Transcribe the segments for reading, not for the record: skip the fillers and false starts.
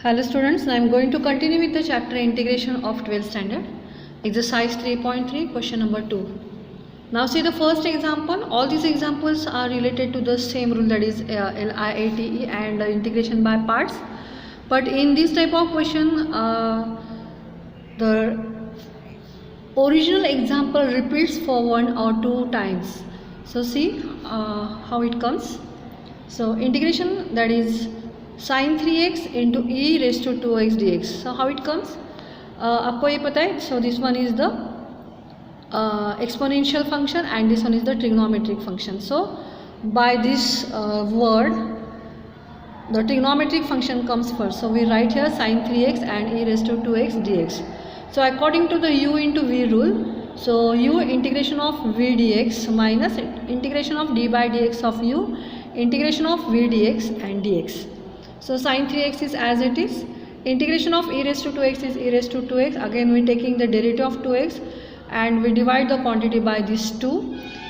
Hello students, I am going to continue with the chapter integration of 12th standard, exercise 3.3, question number 2. Now see the first example. All these examples are related to the same rule, that is LIATE and integration by parts. But in this type of question, the original example repeats for 1 or 2 times. So see how it comes. So integration, that is sin 3x into e raised to 2x dx. So how it comes? आपको ये पता है. So this one is the exponential function and this one is the trigonometric function. So by this word, the trigonometric function comes first. So we write here sin 3x and e raised to 2x dx. So according to the u into v rule, so u integration of v dx minus integration of d by dx of u integration of v dx and dx. So sin 3x is as it is, integration of e raised to 2x is e raised to 2x. Again we taking the derivative of 2x and we divide the quantity by this 2.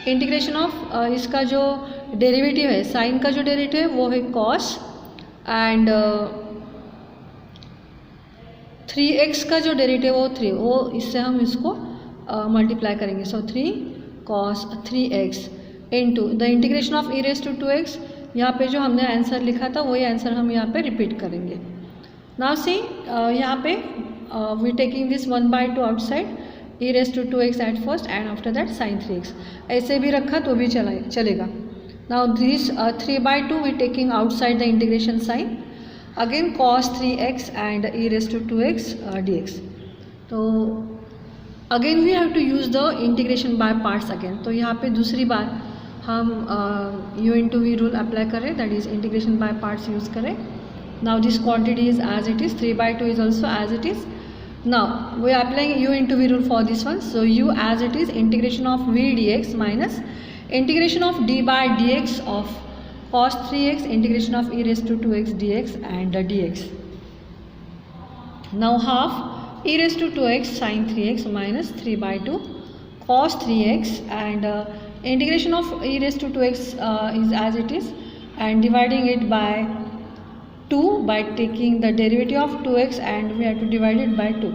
Integration of इसका जो derivative है, sign का जो derivative है वो है cos and 3x का जो डेरिवेटिव वो 3, वो इससे हम इसको मल्टीप्लाई करेंगे. सो 3 cos 3x into the integration of e raised to 2x. यहाँ पे जो हमने आंसर लिखा था वही आंसर हम यहाँ पे रिपीट करेंगे. नाउ सी यहाँ पे we taking this 1/2 outside, e raised to 2x at first and after that sin 3x. ऐसे भी रखा तो भी चलेगा. Now this 3/2 we taking outside the integration sign, again cos 3x and e raised to 2x dx. तो again we have to use the integration by parts again. तो यहाँ पे दूसरी बार हम u into we rule apply करें, that is integration by parts use करें. Now this quantity is as it is, 3/2 is also as it is. Now we are applying u into we rule for this one. So u as it is integration of v dx minus integration of d by dx ऑफ cos 3x integration of e raised to 2x dx and dx. Now half e raised to 2x sin 3x minus 3/2 cos 3x and integration of e raised to 2x is as it is and dividing it by 2 by taking the derivative of 2x and we have to divide it by 2.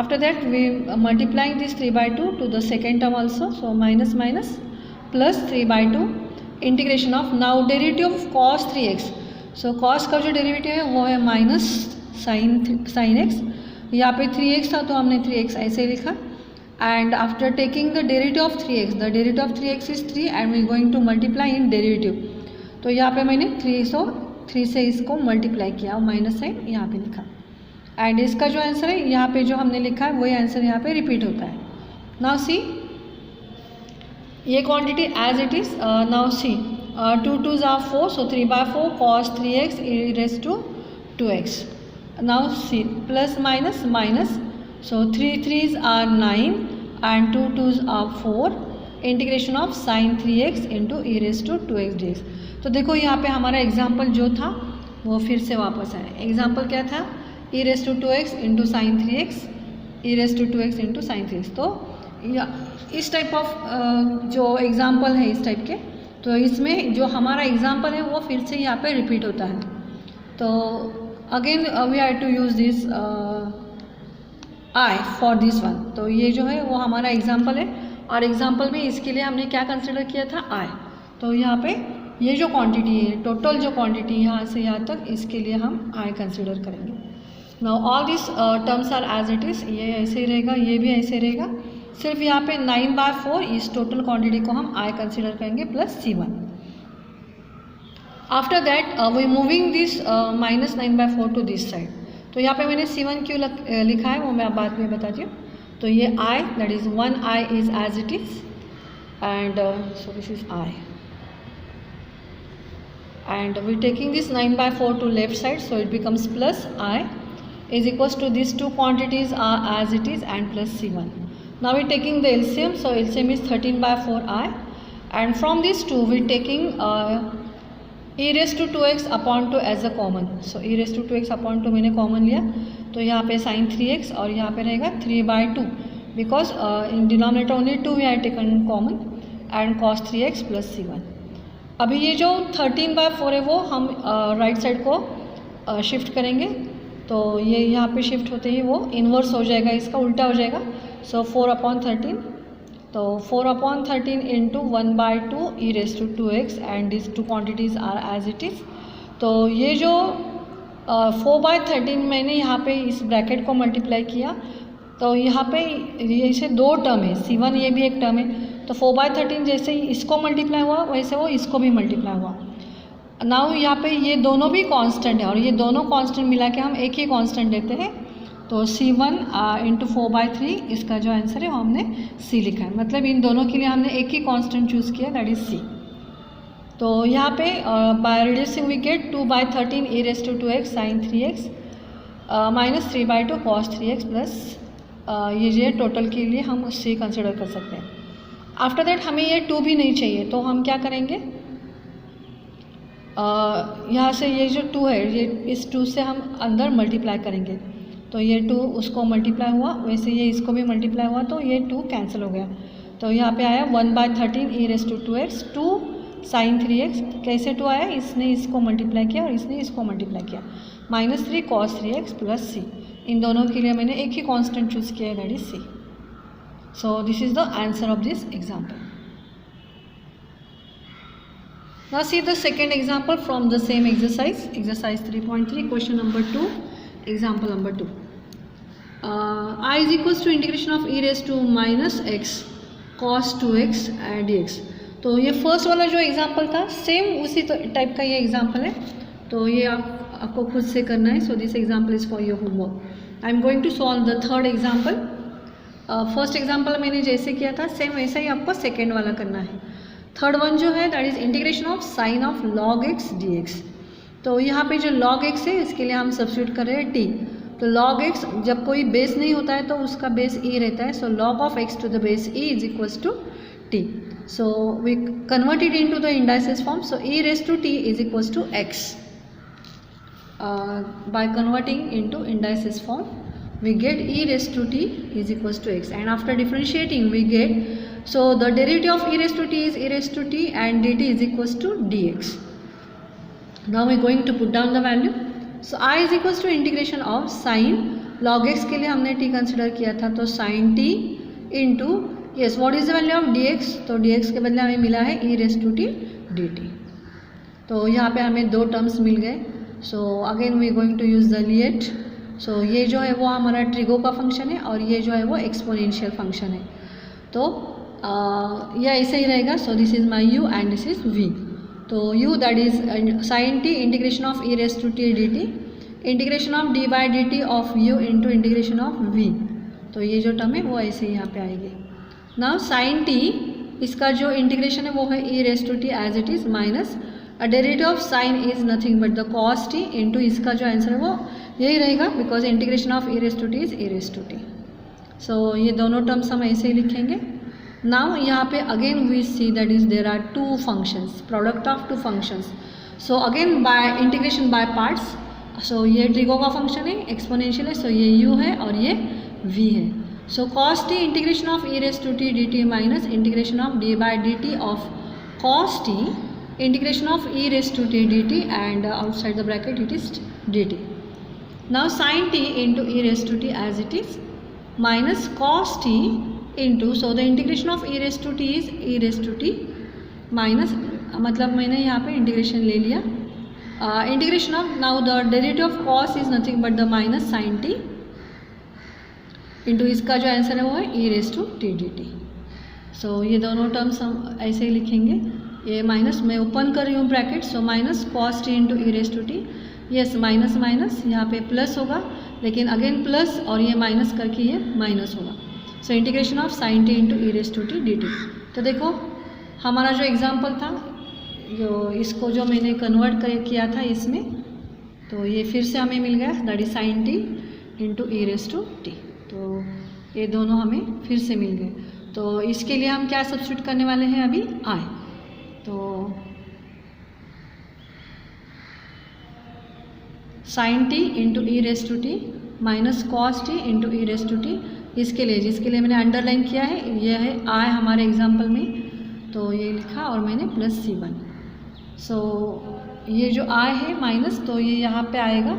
After that we multiplying this 3/2 to the second term also, so minus minus plus 3/2 integration of now derivative of cos 3x. so cos का जो derivative है वो है minus sin x. यहाँ पे 3x था तो हमने 3x ऐसे लिखा. And after taking the derivative of 3x, the derivative of 3x is 3 and we are going to multiply in derivative. तो यहाँ पे मैंने 3 से इसको मल्टीप्लाई किया और माइनस साइन यहाँ पे लिखा. एंड इसका जो आंसर है यहाँ पे जो हमने लिखा है वही आंसर यहाँ पे रिपीट होता है. नाउ सी ये quantity as it is. Now see 2 2s are 4, so 3/4 cos 3x e raised to 2x. Now see plus minus minus, so 3 3s are 9 and 2 2s are 4. Integration of sin 3x into e raised to 2x dx. तो देखो यहाँ पे हमारा example जो था वो फिर से वापस आया. एग्जाम्पल क्या था? e raised to 2x into sin 3x, e raised to 2x into sin 3x. तो इस टाइप ऑफ जो एग्जाम्पल है इस टाइप के, तो इसमें जो हमारा एग्जाम्पल है वो फिर से यहाँ पे रिपीट होता है. तो again we have to use this I for this one. तो ये जो है वो हमारा एग्जाम्पल है और एग्जाम्पल में इसके लिए हमने क्या कंसिडर किया था? I. तो यहाँ पे ये जो क्वांटिटी है, टोटल जो क्वांटिटी यहाँ से यहाँ तक, इसके लिए हम I कंसिडर करेंगे. Now all this terms are as it is. ये ऐसे ही रहेगा, ये भी ऐसे रहेगा. सिर्फ यहाँ पे 9/4 इस टोटल क्वांटिटी को हम I कंसिडर करेंगे plus C1. After that we moving this minus 9/4 to this side. तो यहाँ पे मैंने C1 क्यों लिखा है वो मैं आप बाद में बताती हूँ. तो ये I, that is 1I is as it is and so this is I and we taking this 9/4 to left side, so it becomes plus I is equals to these two quantities are as it is and plus C1. Now we taking the LCM, so LCM is 13/4I and from these two we taking e raised to 2x upon 2 as a common. So e raised to 2x upon 2 मैंने common लिया. तो यहाँ पे sin 3x और यहाँ पे रहेगा 3/2 because in denominator only 2 we are taken common and cos 3x plus C1. अभी ये जो 13/4 है वो हम राइट साइड को शिफ्ट करेंगे तो ये यहाँ पे शिफ्ट होते ही वो इन्वर्स हो जाएगा, इसका उल्टा हो जाएगा। सो 4/13, तो 4/13 into 1/2 e⁻²x and this two quantities are as it is. तो ये जो 4/13 मैंने यहाँ पे इस ब्रैकेट को मल्टीप्लाई किया, तो यहाँ पे ये से दो टर्म है, C1 ये भी एक टर्म है। तो 4/13 जैसे ही इसको मल्टीप्लाई हुआ वैसे वो इसको भी मल्टीप्लाई हुआ। नाउ यहाँ पे ये दोनों भी कांस्टेंट है और ये दोनों कांस्टेंट मिला के हम एक ही कांस्टेंट लेते हैं। तो C1 इंटू 4/3 इसका जो आंसर है वो हमने C लिखा है। मतलब इन दोनों के लिए हमने एक ही कांस्टेंट चूज़ किया, दैट इज़ C। तो यहाँ पे by reducing we get 2/13 e⁻²x sin 3x minus 3/2 cos 3x plus ये जो टोटल के लिए हम C कंसिडर कर सकते हैं। आफ्टर दैट हमें ये 2 भी नहीं चाहिए, तो हम क्या करेंगे, यहाँ से ये जो 2 है ये इस 2 से हम अंदर मल्टीप्लाई करेंगे। तो ये 2 उसको मल्टीप्लाई हुआ, वैसे ये इसको भी मल्टीप्लाई हुआ, तो ये 2 कैंसिल हो गया। तो यहाँ पे आया 1/13 e⁻²2x 2 sin 3x। कैसे 2 आया, इसने इसको मल्टीप्लाई किया और इसने इसको मल्टीप्लाई किया, minus 3 cos 3x plus C। इन दोनों के लिए मैंने एक ही कांस्टेंट चूज़ किया है, that is C। So this is the answer of this example. Now see the second example from the same exercise, exercise 3.3, question number 2, example number 2. I is equals to integration of e⁻−x cos 2x dx। तो ये first वाला जो example था same उसी type का ये example है, तो ये आपको खुद से करना है। So this example is for your homework. I am going to solve the third example. First example मैंने जैसे किया था सेम वैसा ही आपको सेकेंड वाला करना है। थर्ड वन जो है that is integration of sine of log x dx। तो यहाँ पे जो log x है इसके लिए हम सब्स्टिट्यूट कर रहे हैं t। तो log x जब कोई बेस नहीं होता है तो उसका बेस e रहता है। सो log of x to the base e is equals to t। So we convert it into the indices form. So e⁻t is equals to x. By converting into indices form, we get e⁻t is equals to x, and after differentiating we get, so the derivative of e⁻t is e⁻t and dt is equals to dx. Now we are going to put down the value. So I is equals to integration of sin log x के लिए हमने t consider किया था, तो sin t into yes what is the value of dx। तो dx के बदले हमें मिला है e⁻t dt। तो यहाँ पे हमें दो टर्म्स मिल गए। So again we going to use the LIATE. सो ये जो है वो हमारा ट्रिगो का फंक्शन है और ये जो है वो एक्सपोनेंशियल फंक्शन है। तो यह ऐसे ही रहेगा। सो this is my u and this is v। तो u that is sin t integration of e⁻t dt, integration of d by dt of u into integration of v। तो ये जो टर्म है वो ऐसे ही यहाँ पे आएगी। नाउ sin t इसका जो इंटीग्रेशन है वो है e⁻t as it is minus derivative of sine is nothing but the cos t into इसका जो आंसर है वो यही रहेगा, because integration of e⁻t is e⁻t। So ये दोनों टर्म्स हम ऐसे ही लिखेंगे। नाउ यहाँ पे again we see that is there are two functions, product of two functions. So again by integration by parts. सो ये ट्रिगो का फंक्शन है, एक्सपोनेंशियल है, सो ये u है और ये v है। सो cos t integration of e⁻t dt minus integration of d by dt of cos t integration of e⁻t dt and outside the bracket it is dt. Now sin t into e⁻t as it is minus cos t into, so the integration of e⁻t is e⁻t minus, मतलब मैंने यहाँ पे integration ले लिया। Integration of, now the derivative of cos is nothing but the minus sin t into इसका जो answer है वो है e⁻t dt। सो ये दोनों टर्म्स हम ऐसे ही लिखेंगे। ये माइनस मैं ओपन कर रही हूँ bracket, so minus cos t into e⁻t, yes minus minus यहाँ पे प्लस होगा, लेकिन अगेन प्लस और ये माइनस करके ये माइनस होगा। सो integration of sin t into e⁻t dt। तो देखो हमारा जो एग्जाम्पल था, जो इसको जो मैंने कन्वर्ट किया था इसमें, तो ये फिर से हमें मिल गया that is sin t into e⁻t। तो ये दोनों हमें फिर से मिल गए। तो इसके लिए हम क्या सब्स्टिट्यूट करने वाले हैं अभी, i। तो sin t into e⁻t minus cos t into e⁻t, इसके लिए जिसके लिए मैंने अंडरलाइन किया है यह है i हमारे एग्जाम्पल में, तो ये लिखा और मैंने प्लस C1। सो ये जो i है माइनस, तो ये यहाँ पे आएगा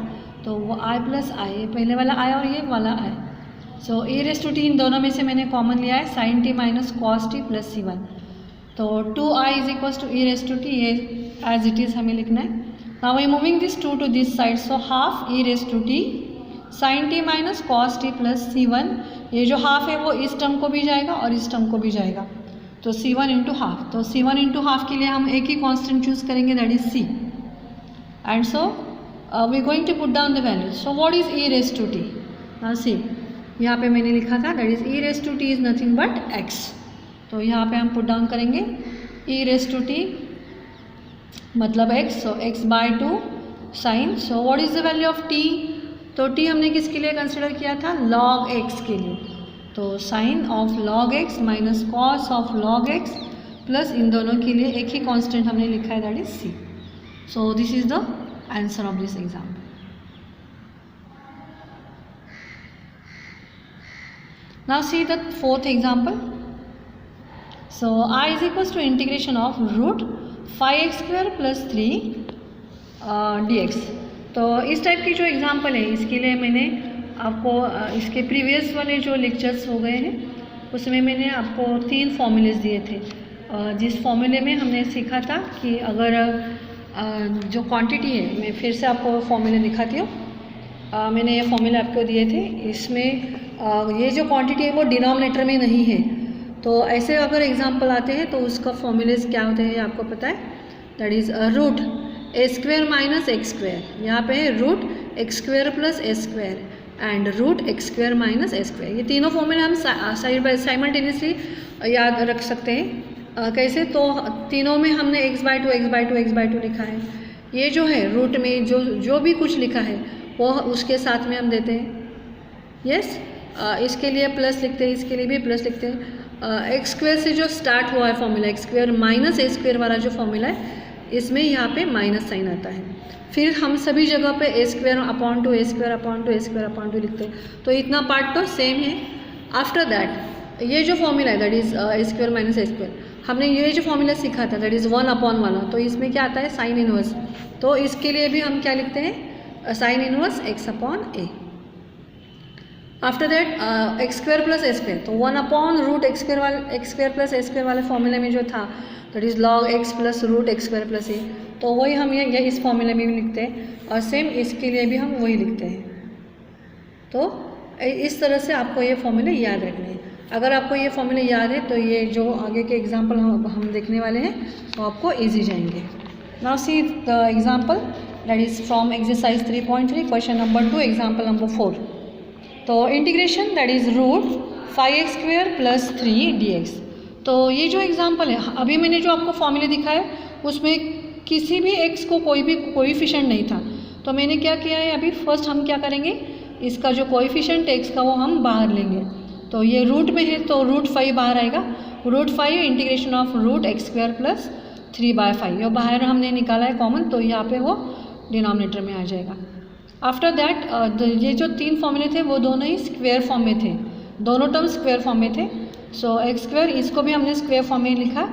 तो वो आई प्लस आई, पहले वाला आई और ये वाला I. So a raise to t इन दोनों में से मैंने कॉमन लिया है, sine t minus cos t plus C1। तो 2i is equals to e raise to t, ये एज इट इज़ हमें लिखना है। Now I moving this 2 to this side, so half e raise to t sine t minus cos t plus C1। ये जो half है वो इस term को भी जाएगा और इस टर्म को भी जाएगा, तो C1 इंटू हाफ। तो C1 इंटू हाफ के लिए हम एक ही कॉन्स्टेंट चूज करेंगे, that is C। And so we going to put down the value. So what is e raise to t? See यहाँ पे मैंने लिखा था that is e raise to t is nothing but x। तो यहाँ पे हम पुट डाउन करेंगे e रेस टू टी मतलब x, सो x by 2 sine. So what is the value of t? तो t हमने किसके लिए कंसिडर किया था? log x के लिए। तो sine of log x minus cos of log x plus इन दोनों के लिए एक ही कांस्टेंट हमने लिखा है, that is c। So this is the answer of this example. Now see the fourth example. So I is equals to integration of root 5x square plus 3 dx। तो इस टाइप की जो एग्जाम्पल है इसके लिए मैंने आपको इसके प्रीवियस वाले जो लेक्चर्स हो गए हैं उसमें मैंने आपको 3 फॉर्मूलेस दिए थे। जिस फॉर्मूले में हमने सीखा था कि अगर जो क्वांटिटी है, मैं फिर से आपको फॉर्मूले दिखाती हूँ। मैंने ये फॉर्मूले आपको दिए थे, इसमें ये जो क्वांटिटी है वो डिनोमिनेटर में नहीं है। तो ऐसे अगर एग्जांपल आते हैं तो उसका फॉर्मूलेस क्या होते हैं आपको पता है, that is root a square minus x square. यहाँ पे है root x square plus a square and root x square minus a square. ये तीनों फॉर्मूले हम साइड बाय साइमल्टेनियसली याद रख सकते हैं। कैसे? तो तीनों में हमने x बाय टू लिखा है। ये जो है रूट में जो भी कुछ लिखा है वो उसके साथ में हम देते हैं, यस। इसके लिए प्लस लिखते हैं, इसके लिए भी प्लस लिखते हैं। एक्स स्क्वेयर से जो स्टार्ट हुआ है formula, x square minus a square वाला जो फॉर्मूला है इसमें यहाँ पे माइनस साइन आता है। फिर हम सभी जगह पे ए स्क्वेयर अपॉन टू ए स्क्वेयर अपॉन टू ए स्क्वेयर अपॉन टू लिखते हैं, तो इतना पार्ट तो सेम है। आफ्टर दैट ये जो फॉर्मूला है that is a square minus a square, हमने ये जो फॉर्मूला सीखा था दैट इज़ 1 अपॉन वाला, तो इसमें क्या आता है? Sine inverse. तो इसके लिए भी हम क्या लिखते हैं? Sine inverse x upon a. After that x square plus a square, तो 1 upon root x square plus a square वाले फॉर्मूले में जो था that is log x plus root x square plus a, तो वही हम ये इस फॉर्मूले में भी लिखते हैं और सेम इसके लिए भी हम वही लिखते हैं। तो इस तरह से आपको ये फॉर्मूले याद रखने हैं। अगर आपको ये फॉर्मूले याद है तो ये जो आगे के एग्जाम्पल हम देखने वाले हैं वो आपको ईजी जाएंगे। Now see the example that is from exercise 3.3 question number 2 example number 4। तो integration that is root 5x square plus 3 dx। तो ये जो एग्जाम्पल है, अभी मैंने जो आपको फॉर्मूले दिखाया उसमें किसी भी x को कोई भी कोएफिशिएंट नहीं था, तो मैंने क्या किया है अभी फर्स्ट हम क्या करेंगे, इसका जो कोएफिशिएंट x का वो हम बाहर लेंगे। तो ये रूट में है तो रूट 5 बाहर आएगा, root 5 integration of root x square plus 3/5, ये बाहर हमने निकाला है कॉमन, तो यहाँ पे वो डिनोमिनेटर में आ जाएगा। आफ्टर दैट ये जो 3 फॉर्मूले थे वो दोनों ही स्क्वेयर फॉर्म में थे, दोनों टर्म स्क्वेयर फॉर्म में थे। सो एक्स स्क्वेयर इसको भी हमने स्क्वेयर फॉर्म में लिखा,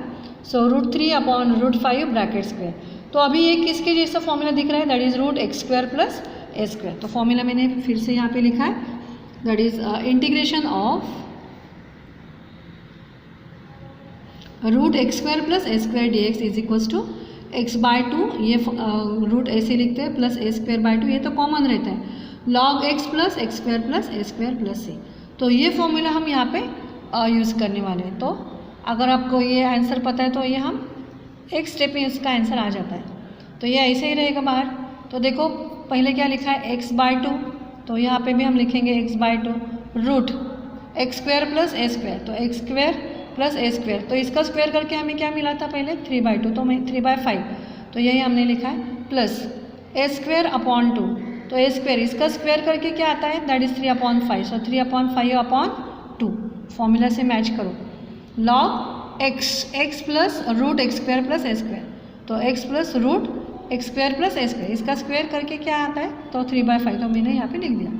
so root 3 upon root 5 bracket square. तो अभी ये किसके जैसा फॉर्मूला दिख रहा है, that is root x square plus a square. तो फॉर्मूला मैंने फिर से यहाँ पे लिखा है, that is integration of root x square plus a square d x is equals to x by 2, ये रूट ऐसे लिखते हैं, प्लस ए स्क्वायर बाय 2, ये तो कॉमन रहता है, log x plus x square plus a square plus c. तो ये फॉर्मूला हम यहाँ पे यूज़ करने वाले हैं। तो अगर आपको ये आंसर पता है तो ये हम एक स्टेप में इसका आंसर आ जाता है। तो ये ऐसे ही रहेगा बाहर। तो देखो पहले क्या लिखा है, एक्स बाय 2, तो यहाँ पे भी हम लिखेंगे x by 2 root x square plus a square, तो x square plus a square, तो इसका स्क्वायर करके हमें क्या मिला था पहले 3/2, तो 3/5, तो यही हमने लिखा है, प्लस ए स्क्वायर अपॉन 2, तो ए स्क्वायर इसका स्क्वायर करके क्या आता है, दैट इज़ 3/5, सो 3/5/2 फॉर्मूला से मैच करो, log x plus root x square plus a square, तो x plus root x square plus a square, इसका स्क्वायर करके क्या आता है, तो 3/5, तो मैंने यहाँ पे लिख दिया।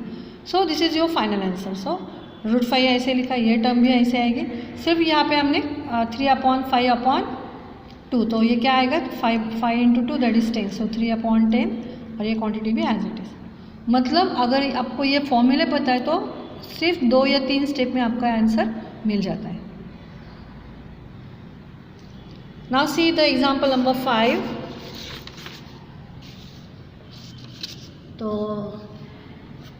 So this is your final answer. So root 5 ऐसे लिखा, ये टर्म भी ऐसे आएगी, सिर्फ यहाँ पे हमने 3/5/2, तो ये क्या आएगा, 5 × 2 दैट इज़ 10, सो 3/10, और ये क्वांटिटी भी एज इट इज़। मतलब अगर आपको ये फॉर्मूले पता है तो सिर्फ 2 या 3 स्टेप में आपका आंसर मिल जाता है। Now see the example number 5। तो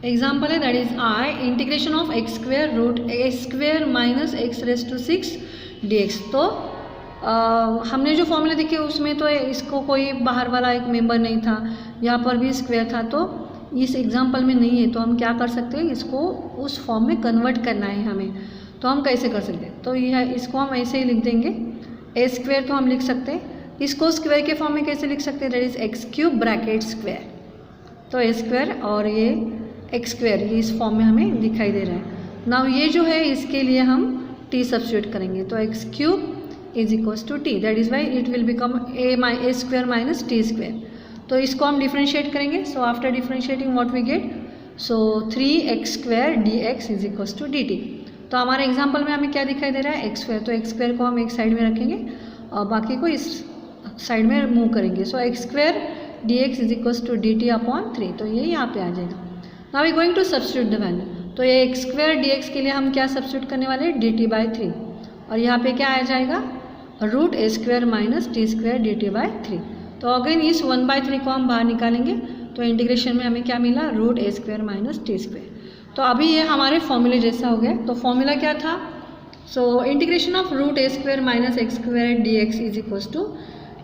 एग्जाम्पल है that is I integration of x square root a square minus x raise to 6 dx। तो हमने जो फॉर्मूला देखे उसमें तो इसको कोई बाहर वाला एक मेंबर नहीं था, यहाँ पर भी स्क्वायर था, तो इस एग्जाम्पल में नहीं है। तो हम क्या कर सकते हैं, इसको उस फॉर्म में कन्वर्ट करना है हमें। तो हम कैसे कर सकते हैं, तो यह इसको हम ऐसे ही लिख देंगे, ए स्क्वायर तो हम लिख सकते हैं, इसको स्क्वायर के फॉर्म में कैसे लिख सकते हैं, that is x cube bracket square. तो ए स्क्वायर और ये एक्स स्क्वायर ये इस फॉर्म में हमें दिखाई दे रहा है। नाउ ये जो है इसके लिए हम टी सब्स्टिट्यूट करेंगे, तो x cube is equals to t, that is why it will become a square minus t square. तो इसको हम डिफ्रेंशिएट करेंगे। So after differentiating what we get, so 3x square d x is equals to d t. तो हमारे example में हमें क्या दिखाई दे रहा है, एक्स स्क्वायर। तो एक्स स्क्वायर को हम एक साइड में रखेंगे और बाकी को इस साइड में मूव करेंगे। So x square d x is equals to d t upon 3, तो ये यहाँ पे आ जाएगा। Now we going to substitute the value. तो ये एक्स स्क्वायर डी एक्स के लिए हम क्या सब्स्टिट्यूट करने वाले हैं, डी टी बाई 3, और यहाँ पे क्या आ जाएगा, root a square minus t square d t by 3। तो अगेन इस 1/3 को हम बाहर निकालेंगे, तो इंटीग्रेशन में हमें क्या मिला, root a square minus t square. तो अभी ये हमारे फॉर्मूले जैसा हो गया। तो फॉर्मूला क्या था, so integration of root a square minus x square d x is equals to,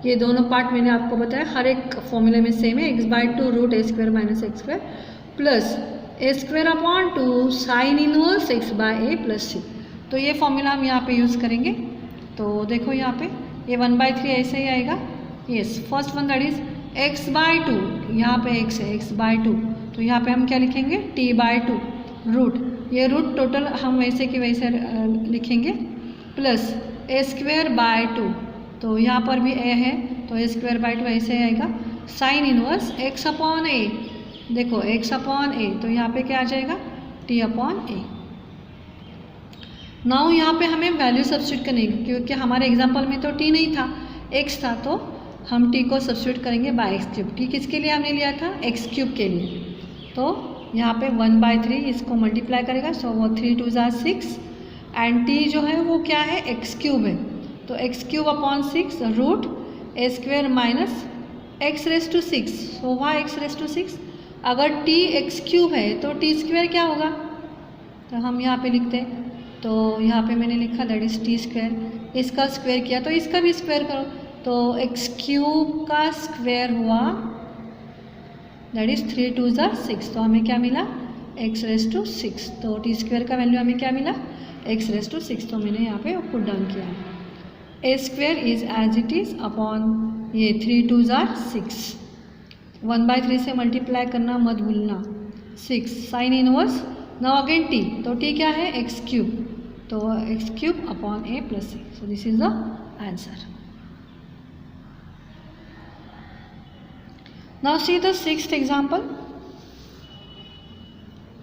ये दोनों पार्ट मैंने आपको बताया हर एक फॉर्मूले में सेम है, x/2 root a square minus x square plus a square upon 2 sine inverse x by a plus c. तो ये फॉर्मूला हम यहाँ पे यूज़ करेंगे। तो देखो यहाँ पे ये 1/3 ऐसे ही आएगा। Yes, first one that is x/2, यहाँ पे x है x/2, तो यहाँ पे हम क्या लिखेंगे, t/2 रूट, ये रूट टोटल हम वैसे के वैसे लिखेंगे, प्लस ए स्क्वायर बाय 2, तो यहाँ पर भी a है तो ए स्क्वायर बाय 2 ऐसे आएगा, साइन इनवर्स x अपॉन ए, देखो x अपॉन ए, तो यहाँ पे क्या आ जाएगा, t अपॉन ए। नाउ यहाँ पे हमें वैल्यू सब्स्टिट्यूट करनी है, क्योंकि हमारे एग्जाम्पल में तो t नहीं था, x था, तो हम t को सब्स्टिट्यूट करेंगे बाय एक्स क्यूब। t किसके लिए हमने लिया था, एक्स क्यूब के लिए। तो यहाँ पे 1/3 इसको मल्टीप्लाई करेगा, सो वो 3 2 6, एंड t जो है वो क्या है, एक्स क्यूब है, तो x cube upon 6 root a square minus x raise to 6, so वहाँ एक्स रेज टू 6। अगर t एक्स क्यूब है तो t स्क्वायर क्या होगा, तो हम यहाँ पे लिखते हैं, तो यहाँ पे मैंने लिखा दैट इज टी स्क्वायर, इसका स्क्वायर किया तो इसका भी स्क्वायर करो, तो एक्स क्यूब का स्क्वायर हुआ दैट इज 3 2 6, तो हमें क्या मिला, एक्स रेज टू 6। तो टी स्क्वायर का वैल्यू हमें क्या मिला, एक्स रेज टू 6, तो मैंने यहाँ पे पुट डाउन किया है। A square is as it is upon ये 3 2 6, 1/3 से मल्टीप्लाई करना मत भूलना, 6 sine inverse, now again t, तो टी क्या है, एक्स क्यूब, तो x cube upon a plus c, so this is the answer. Now see the 6th example.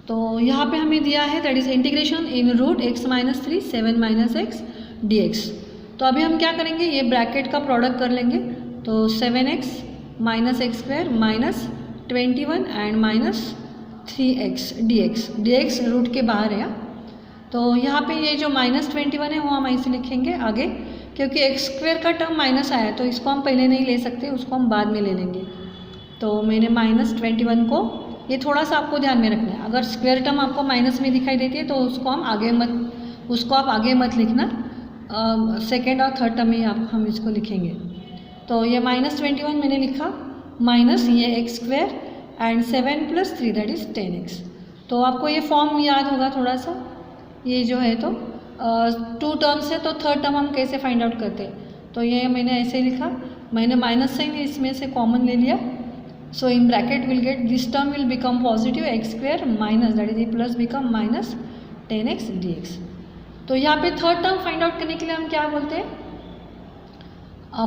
तो यहाँ पे हमें दिया है that is integration in root x minus 3 7 minus x d x. तो अभी हम क्या करेंगे, ये ब्रैकेट का प्रोडक्ट कर लेंगे, तो 7x minus x square minus 21 and minus 3x dx root के बाहर है। तो यहाँ पे ये जो माइनस 21 है वो हम ऐसे लिखेंगे आगे, क्योंकि एक्स स्क्वायर का टर्म माइनस आया तो इसको हम पहले नहीं ले सकते, उसको हम बाद में ले लेंगे। तो मैंने माइनस 21 को, ये थोड़ा सा आपको ध्यान में रखना है, अगर स्क्वायर टर्म आपको माइनस में दिखाई देती है तो उसको आप आगे मत लिखना, सेकेंड और थर्ड टर्म में हम इसको लिखेंगे। तो ये माइनस 21 मैंने लिखा, माइनस ये x square and 7 + 3 that is 10x। तो आपको ये फॉर्म याद होगा थोड़ा सा, ये जो है तो 2 टर्म्स है, तो थर्ड टर्म हम कैसे फाइंड आउट करते हैं, तो ये मैंने ऐसे लिखा, मैंने माइनस साइन इसमें से कॉमन ले लिया, so in bracket will get this term will become positive x square minus that is a plus become minus 10x dx। तो यहाँ पे थर्ड टर्म फाइंड आउट करने के लिए हम क्या बोलते हैं,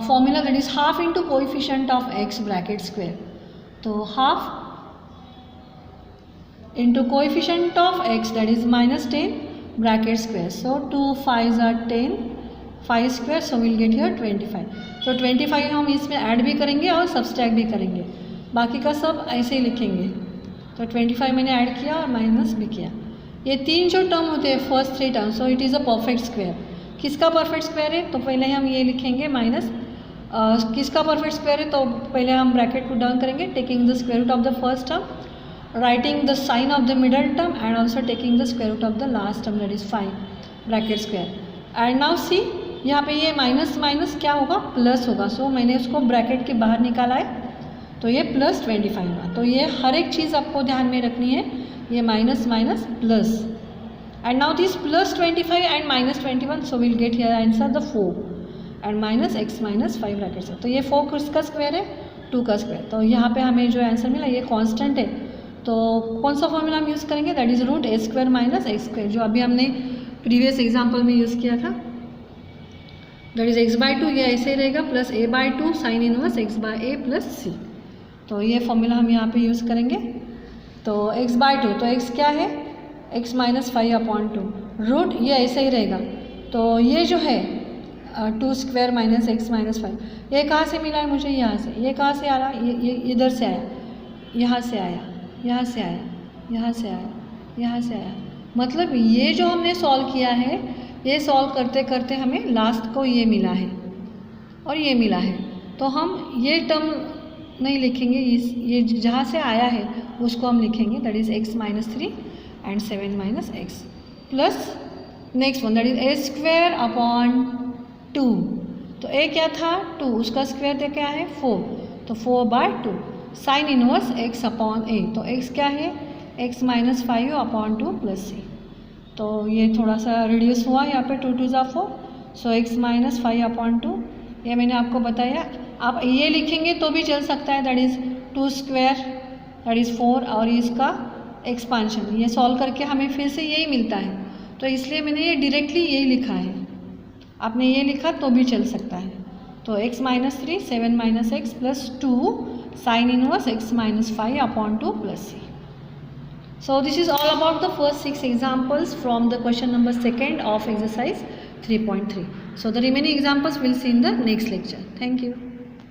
formula that is half into coefficient of x bracket square, तो half into coefficient of x that is minus 10 bracket square, so 2 5s are 10, 5 स्क्वायर, सो विल गेट हियर 25। तो 25 हम इसमें ऐड भी करेंगे और सब्सट्रैक्ट भी करेंगे, बाकी का सब ऐसे ही लिखेंगे। तो 25 मैंने ऐड किया और माइनस भी किया। ये 3 जो टर्म होते हैं first 3 term, so it is a perfect square. किसका परफेक्ट स्क्वायर है? तो पहले हम ये लिखेंगे माइनस किसका परफेक्ट स्क्वायर है, तो पहले हम ब्रैकेट पुट डाउन करेंगे, taking the square root of the first term, writing the sign of the middle term and also taking the square root of the last term, that is 5 bracket square. And now see यहाँ पे ये minus minus क्या होगा, plus होगा। सो मैंने उसको bracket के बाहर निकाला है, तो ये प्लस 25 हुआ। तो ये हर एक चीज़ आपको ध्यान में रखनी है, ये minus minus plus. And now this plus 25 and minus 21, so will get here answer the 4 and minus x minus 5 bracket से। तो ये 4 किसका स्क्वायर है? 2 का स्क्वायर। तो यहाँ पे हमें जो आंसर मिला ये कांस्टेंट है, तो कौन सा फॉर्मूला हम यूज़ करेंगे? That is root a square minus x square, जो अभी हमने प्रीवियस एग्जांपल में यूज़ किया था। दैट इज़ x/2, ये ऐसे ही रहेगा, plus a/2 sine inverse x/a plus c। तो ये फॉर्मूला हम यहाँ पे यूज़ करेंगे। तो x/2, तो x क्या है? x माइनस 5/2, रूट ये ऐसे ही रहेगा। तो ये जो है 2 स्क्वायर माइनस एक्स माइनस 5, ये कहाँ से मिला है मुझे? यहाँ से। ये कहाँ से आ रहा? ये इधर से आया, यहाँ से आया, यहाँ से आया, यहाँ से आया, यहाँ से आया। मतलब ये जो हमने सॉल्व किया है, ये सॉल्व करते करते हमें लास्ट को ये मिला है और ये मिला है। तो हम ये टर्म नहीं लिखेंगे, ये जहाँ से आया है उसको हम लिखेंगे, that is x minus 3 and 7 minus x plus next one, that is a square upon 2। तो a क्या था? 2, उसका स्क्वायर क्या है? 4, तो 4/2 sign inverse x upon a। तो x क्या है? x minus 5/2 plus c। तो ये थोड़ा सा रिड्यूस हुआ यहाँ पे, 2 2 4, सो x माइनस 5/2। ये मैंने आपको बताया, आप ये लिखेंगे तो भी चल सकता है, that is 2 square that is 4 और इसका एक्सपांशन। ये सॉल्व करके हमें फिर से यही मिलता है, तो इसलिए मैंने ये डायरेक्टली यही लिखा है। आपने ये लिखा तो भी चल सकता है। तो x minus 3 7 minus x plus 2 sin inverse x minus 5/2 plus c. So this is all about the first 6 examples from the question number 2 of exercise 3.3. So the remaining examples we'll see in the next lecture. Thank you.